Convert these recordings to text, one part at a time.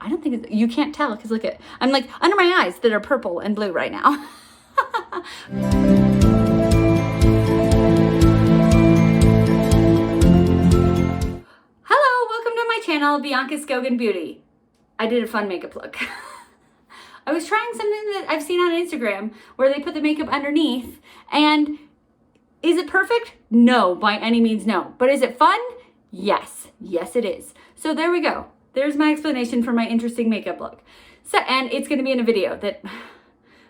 I don't think you can't tell because look at, I'm like under my eyes that are purple and blue right now. Hello, welcome to my channel, Bianca Skogan Beauty. I did a fun makeup look. I was trying something that I've seen on Instagram where they put the makeup underneath, and is it perfect? No, by any means no. But is it fun? Yes. Yes, it is. So there we go. There's my explanation for my interesting makeup look. So, and it's going to be in a video that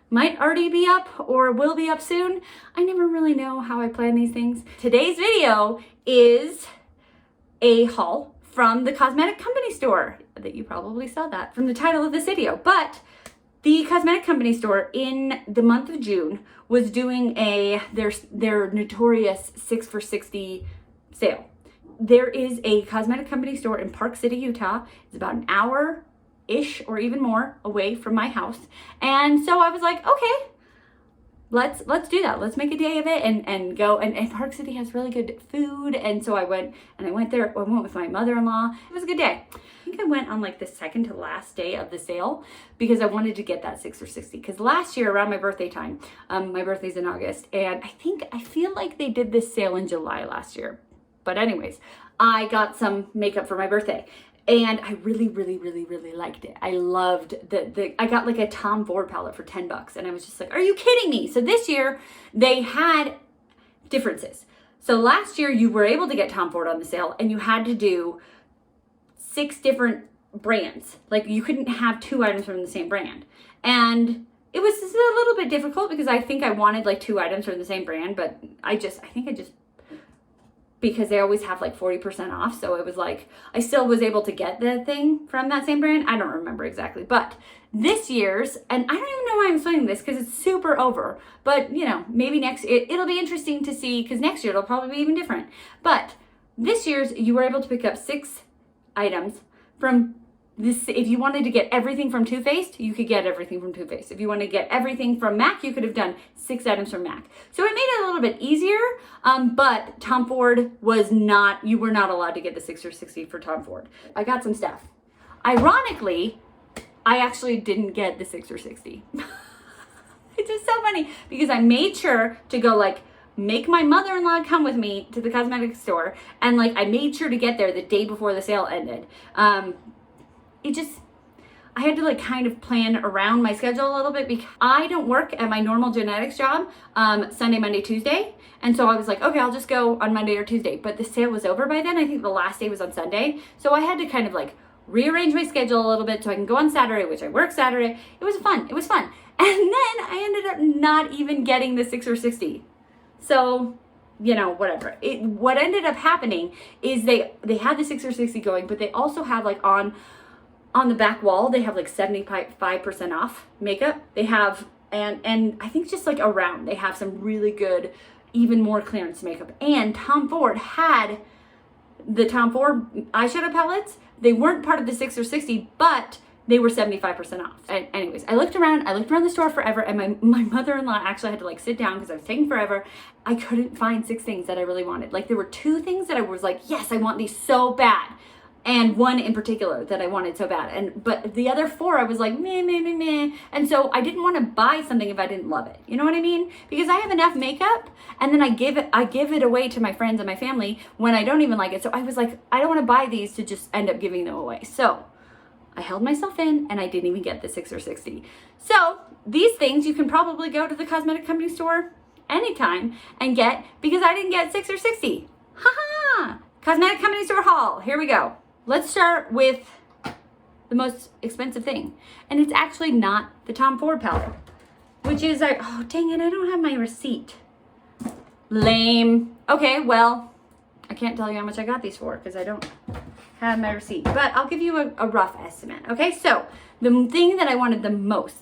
might already be up or will be up soon. I never really know how I plan these things. Today's video is a haul from the cosmetic company store that you probably saw that from the title of this video. But the cosmetic company store in the month of June was doing their notorious 6 for $60 sale. There is a cosmetic company store in Park City, Utah. It's about an hour-ish or even more away from my house. And so I was like, okay, let's do that. Let's make a day of it and go. And Park City has really good food. And so I went there. I went with my mother-in-law. It was a good day. I think I went on like the second to last day of the sale because I wanted to get that 6 for $60. Because last year around my birthday time, my birthday's in August, and I feel like they did this sale in July last year. But anyways, I got some makeup for my birthday. And I really, really, really, really liked it. I loved I got like a Tom Ford palette for $10 and I was just like, are you kidding me? So this year they had differences. So last year you were able to get Tom Ford on the sale and you had to do 6 different brands. Like you couldn't have 2 items from the same brand. And it was just a little bit difficult because I think I wanted like 2 items from the same brand, but because they always have like 40% off. So it was like, I still was able to get the thing from that same brand. I don't remember exactly, but this year's, and I don't even know why I'm explaining this because it's super over, but you know, maybe it'll be interesting to see because next year it'll probably be even different. But this year's, you were able to pick up 6 items from this. If you wanted to get everything from Too Faced, you could get everything from Too Faced. If you want to get everything from MAC, you could have done 6 items from MAC. So it made it a little bit easier, but Tom Ford you were not allowed to get the 6 for $60 for Tom Ford. I got some stuff. Ironically, I actually didn't get the 6 for $60. It's just so funny because I made sure to go like, make my mother-in-law come with me to the cosmetic store. And like, I made sure to get there the day before the sale ended. I had to like kind of plan around my schedule a little bit because I don't work at my normal genetics job Sunday, Monday, Tuesday. And so I was like, okay, I'll just go on Monday or Tuesday. But the sale was over by then. I think the last day was on Sunday. So I had to kind of like rearrange my schedule a little bit so I can go on Saturday, which I work Saturday. It was fun. It was fun. And then I ended up not even getting the 6 for $60. So, you know, whatever. What ended up happening is they had the 6 for $60 going, but they also had like on the back wall, they have like 75% off makeup. They have, and I think just like around, they have some really good, even more clearance makeup. And Tom Ford had the Tom Ford eyeshadow palettes. They weren't part of the 6 for $60, but they were 75% off. And anyways, I looked around the store forever, and my mother-in-law actually had to like sit down because I was taking forever. I couldn't find 6 things that I really wanted. Like there were 2 things that I was like, yes, I want these so bad. And 1 in particular that I wanted so bad. But the other 4, I was like, meh, meh, meh, meh. And so I didn't want to buy something if I didn't love it. You know what I mean? Because I have enough makeup and then I give it away to my friends and my family when I don't even like it. So I was like, I don't want to buy these to just end up giving them away. So I held myself in and I didn't even get the 6 for $60. So these things you can probably go to the cosmetic company store anytime and get because I didn't get 6 for $60. Ha ha! Cosmetic company store haul. Here we go. Let's start with the most expensive thing. And it's actually not the Tom Ford palette, which is like, oh, dang it, I don't have my receipt. Lame. Okay, well, I can't tell you how much I got these for because I don't have my receipt, but I'll give you a rough estimate. Okay, so the thing that I wanted the most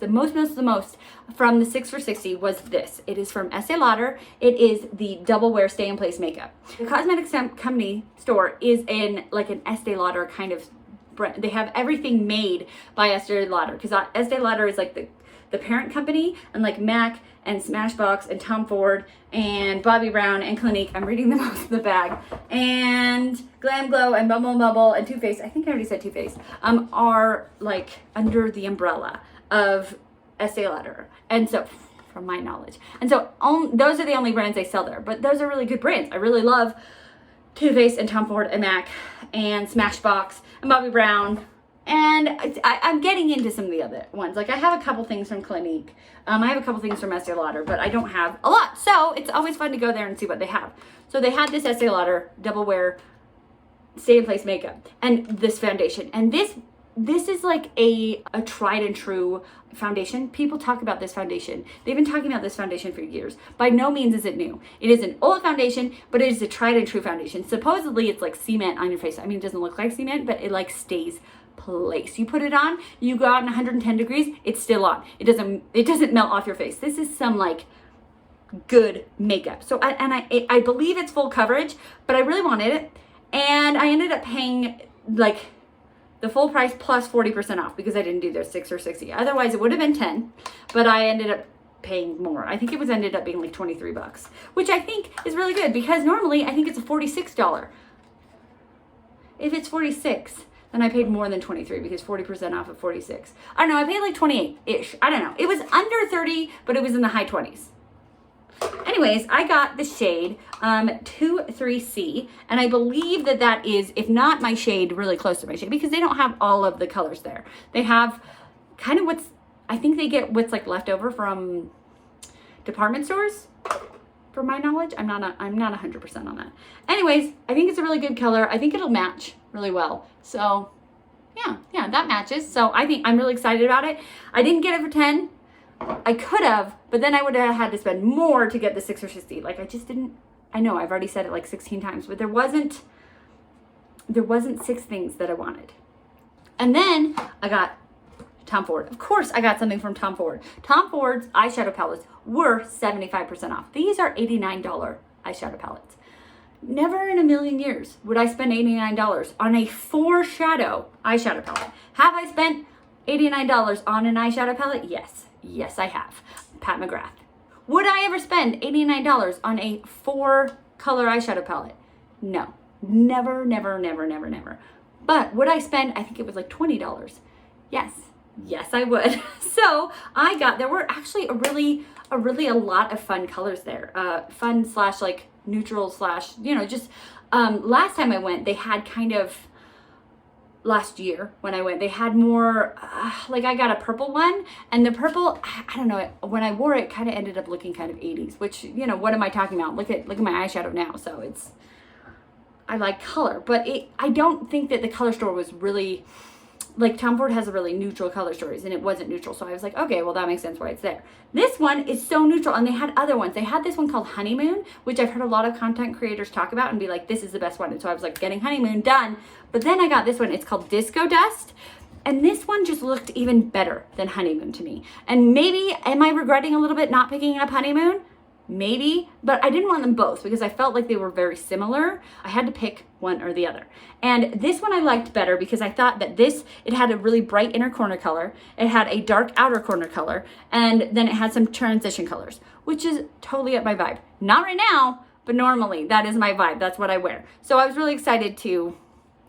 from the 6 for $60 was this. It is from Estee Lauder. It is the Double Wear Stay in Place makeup. The cosmetic company store is in like an Estee Lauder kind of brand. They have everything made by Estee Lauder because Estee Lauder is like the parent company, and like MAC and Smashbox and Tom Ford and Bobbi Brown and Clinique. I'm reading them off the bag. And Glam Glow and Bumble Bumble and Too Faced, I think I already said Too Faced, are like under the umbrella of Estee Lauder. And so, from my knowledge. And so those are the only brands they sell there, but those are really good brands. I really love Too Faced and Tom Ford and MAC and Smashbox and Bobbi Brown. And I'm getting into some of the other ones. Like I have a couple things from Clinique. I have a couple things from Estee Lauder, but I don't have a lot. So it's always fun to go there and see what they have. So they had this Estee Lauder Double Wear Stay in Place makeup and this foundation. And this is like a tried and true foundation. People talk about this foundation. They've been talking about this foundation for years. By no means is it new. It is an old foundation, but it is a tried and true foundation. Supposedly it's like cement on your face. I mean, it doesn't look like cement, but it like stays place. You put it on, you go out in 110 degrees, it's still on. It doesn't melt off your face. This is some like good makeup. So I believe it's full coverage, but I really wanted it. And I ended up paying like the full price plus 40% off because I didn't do their 6 or 60. Otherwise it would have been 10, but I ended up paying more. I think it ended up being like 23 bucks, which I think is really good because normally I think it's a $46. If it's 46, then I paid more than 23 because 40% off of 46. I don't know, I paid like 28-ish. I don't know. It was under 30, but it was in the high 20s. Anyways, I got the shade 23C, and I believe that is, if not my shade, really close to my shade because they don't have all of the colors there. They have kind of I think they get what's like left over from department stores, from my knowledge. I'm not 100% on that. Anyways, I think it's a really good color. I think it'll match really well. So yeah, that matches. So I think I'm really excited about it. I didn't get it for 10. I could have, but then I would have had to spend more to get the 6 or 60. Like I just didn't, I know I've already said it like 16 times, but there wasn't 6 things that I wanted. And then I got Tom Ford. Of course I got something from Tom Ford. Tom Ford's eyeshadow palettes were 75% off. These are $89 eyeshadow palettes. Never in a million years would I spend $89 on a 4-shadow eyeshadow palette. Have I spent $89 on an eyeshadow palette? Yes. Yes, I have. Pat McGrath. Would I ever spend $89 on a 4-color eyeshadow palette? No. Never, never, never, never, never. But would I spend, I think it was like $20? Yes. Yes, I would. So there were actually a lot of fun colors there. Fun / like neutral / just last time I went, they had kind of, last year when I went, they had more, like I got a purple one, and the purple, I don't know, when I wore it, kind of ended up looking kind of 80s, which, what am I talking about? Look at my eyeshadow now. So I like color, but I don't think that the color store was really, like Tom Ford has a really neutral color stories, and it wasn't neutral. So I was like, okay, well that makes sense why it's there. This one is so neutral, and they had other ones. They had this one called Honeymoon, which I've heard a lot of content creators talk about and be like, this is the best one. And so I was like, getting Honeymoon done. But then I got this one. It's called Disco Dust. And this one just looked even better than Honeymoon to me. And maybe, am I regretting a little bit not picking up Honeymoon? Maybe, but I didn't want them both because I felt like they were very similar. I had to pick one or the other. And this one I liked better because I thought that it had a really bright inner corner color. It had a dark outer corner color. And then it had some transition colors, which is totally up my vibe. Not right now, but normally that is my vibe. That's what I wear. So I was really excited to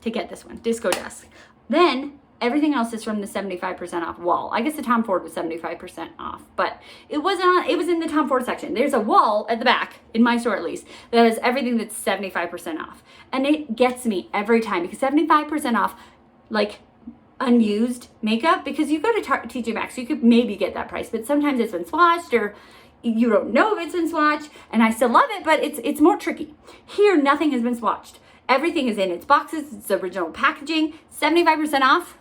get this one, Disco Dust. Then everything else is from the 75% off wall. I guess the Tom Ford was 75% off, but it was in the Tom Ford section. There's a wall at the back, in my store at least, that has everything that's 75% off. And it gets me every time because 75% off, like unused makeup, because you go to TJ Maxx, you could maybe get that price, but sometimes it's been swatched or you don't know if it's been swatched, and I still love it, but it's more tricky. Here, nothing has been swatched. Everything is in its boxes, it's original packaging, 75% off.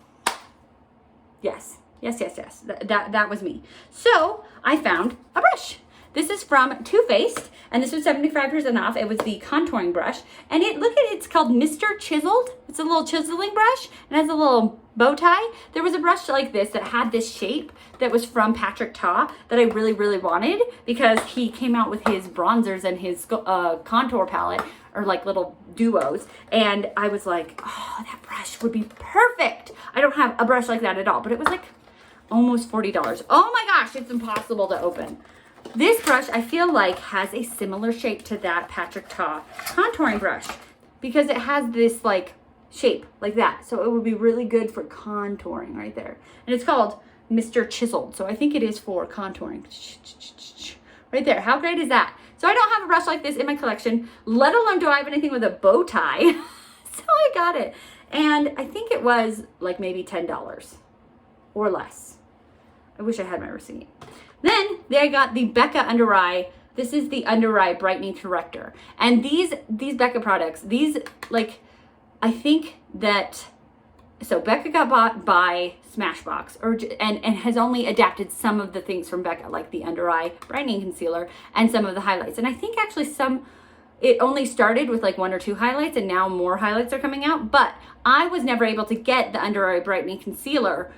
Yes. That was me. So I found a brush. This is from Too Faced, and this was 75% off. It was the contouring brush, and it's called Mr. Chiseled. It's a little chiseling brush, and has a little bow tie. There was a brush like this that had this shape that was from Patrick Ta that I really, really wanted because he came out with his bronzers and his contour palette, or like little duos, and I was like, oh, that brush would be perfect. I don't have a brush like that at all, but it was like almost $40. Oh my gosh, it's impossible to open. This brush, I feel like, has a similar shape to that Patrick Ta contouring brush. because it has this like shape like that. So it would be really good for contouring right there. And it's called Mr. Chiseled. So I think it is for contouring. Right there. How great is that? So I don't have a brush like this in my collection, let alone do I have anything with a bow tie. So I got it. And I think it was like maybe $10 or less. I wish I had my receipt. Then I got the Becca under eye. This is the under eye brightening corrector. And these Becca products, these like, I think that, so Becca got bought by Smashbox and has only adapted some of the things from Becca, like the under eye brightening concealer and some of the highlights. And I think actually it only started with like 1 or 2 highlights, and now more highlights are coming out. But I was never able to get the under eye brightening concealer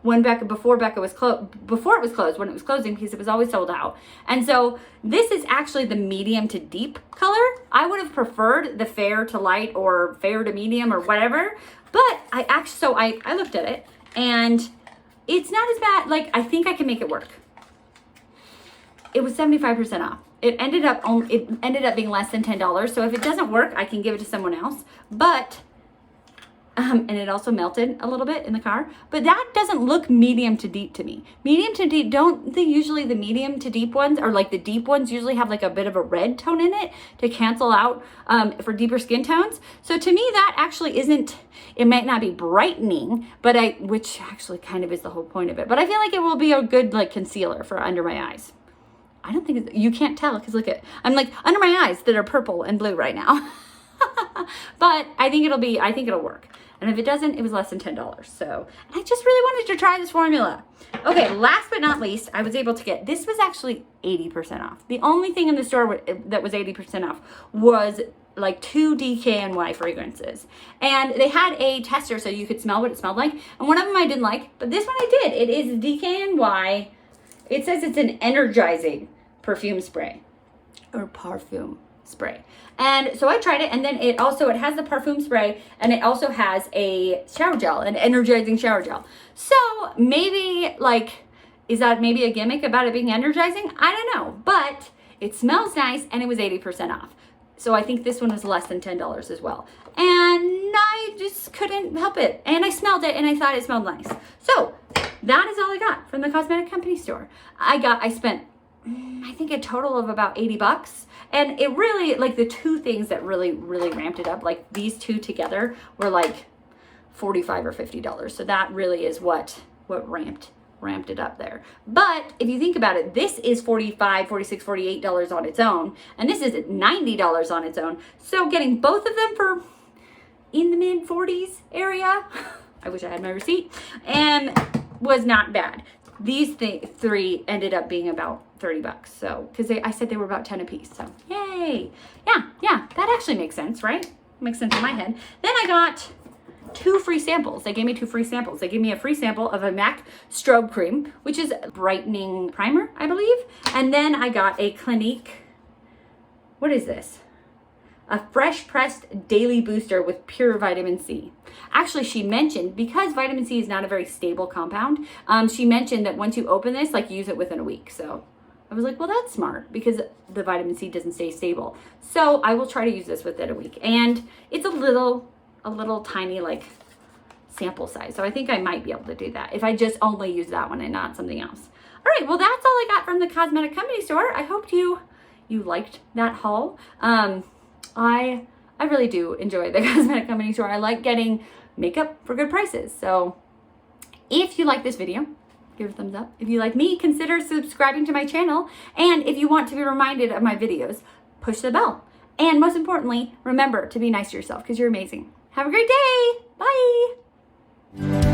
before it was closed, when it was closing, because it was always sold out. And so this is actually the medium to deep color. I would have preferred the fair to light or fair to medium or whatever, but I looked at it and it's not as bad. Like, I think I can make it work. It was 75% off. It ended up being less than $10. So if it doesn't work, I can give it to someone else. But and it also melted a little bit in the car, but that doesn't look medium to deep to me. Medium to deep, usually the medium to deep ones, or like the deep ones usually have like a bit of a red tone in it to cancel out for deeper skin tones. So to me, that actually isn't, it might not be brightening, but which actually kind of is the whole point of it. But I feel like it will be a good like concealer for under my eyes. I don't think you can't tell, because look I'm like under my eyes that are purple and blue right now. But I think it'll work. And if it doesn't, it was less than $10. So I just really wanted to try this formula. Okay, last but not least, I was able to get, this was actually 80% off. The only thing in the store that was 80% off was like 2 Dkny fragrances. And they had a tester so you could smell what it smelled like. And one of them I didn't like, but this one I did. It is Dkny. It says it's an energizing perfume spray, or parfum spray. And so I tried it, and then it has the parfum spray, and it also has a shower gel, an energizing shower gel. So maybe is that maybe a gimmick about it being energizing? I don't know, but it smells nice and it was 80% off. So I think this one was less than $10 as well. And I just couldn't help it. And I smelled it and I thought it smelled nice. So that is all I got from the cosmetic company store. I spent, I think, a total of about $80. And it really, like, the 2 things that really ramped it up, like these 2 together were like $45 or $50. So that really is what ramped it up there. But if you think about it, this is $45, $46, $48 on its own, and this is $90 on its own. So getting both of them for in the mid 40s area, I wish I had my receipt, and was not bad. These 3 ended up being about $30. So, because I said they were about 10 a piece. So, yay. Yeah, that actually makes sense, right? Makes sense in my head. Then I got 2 free samples. They gave me 2 free samples. They gave me a free sample of a MAC strobe cream, which is a brightening primer, I believe. And then I got a Clinique, what is this? A fresh pressed daily booster with pure vitamin C. Actually, she mentioned, because vitamin C is not a very stable compound, she mentioned that once you open this, like, use it within a week. So I was like, well, that's smart, because the vitamin C doesn't stay stable. So I will try to use this within a week. And it's a little tiny, like, sample size. So I think I might be able to do that if I just only use that one and not something else. All right, well, that's all I got from the cosmetic company store. I hope you liked that haul. I really do enjoy the cosmetic company store. I like getting makeup for good prices. So if you like this video, give it a thumbs up. If you like me, consider subscribing to my channel. And if you want to be reminded of my videos, push the bell. And most importantly, remember to be nice to yourself, because you're amazing. Have a great day. Bye.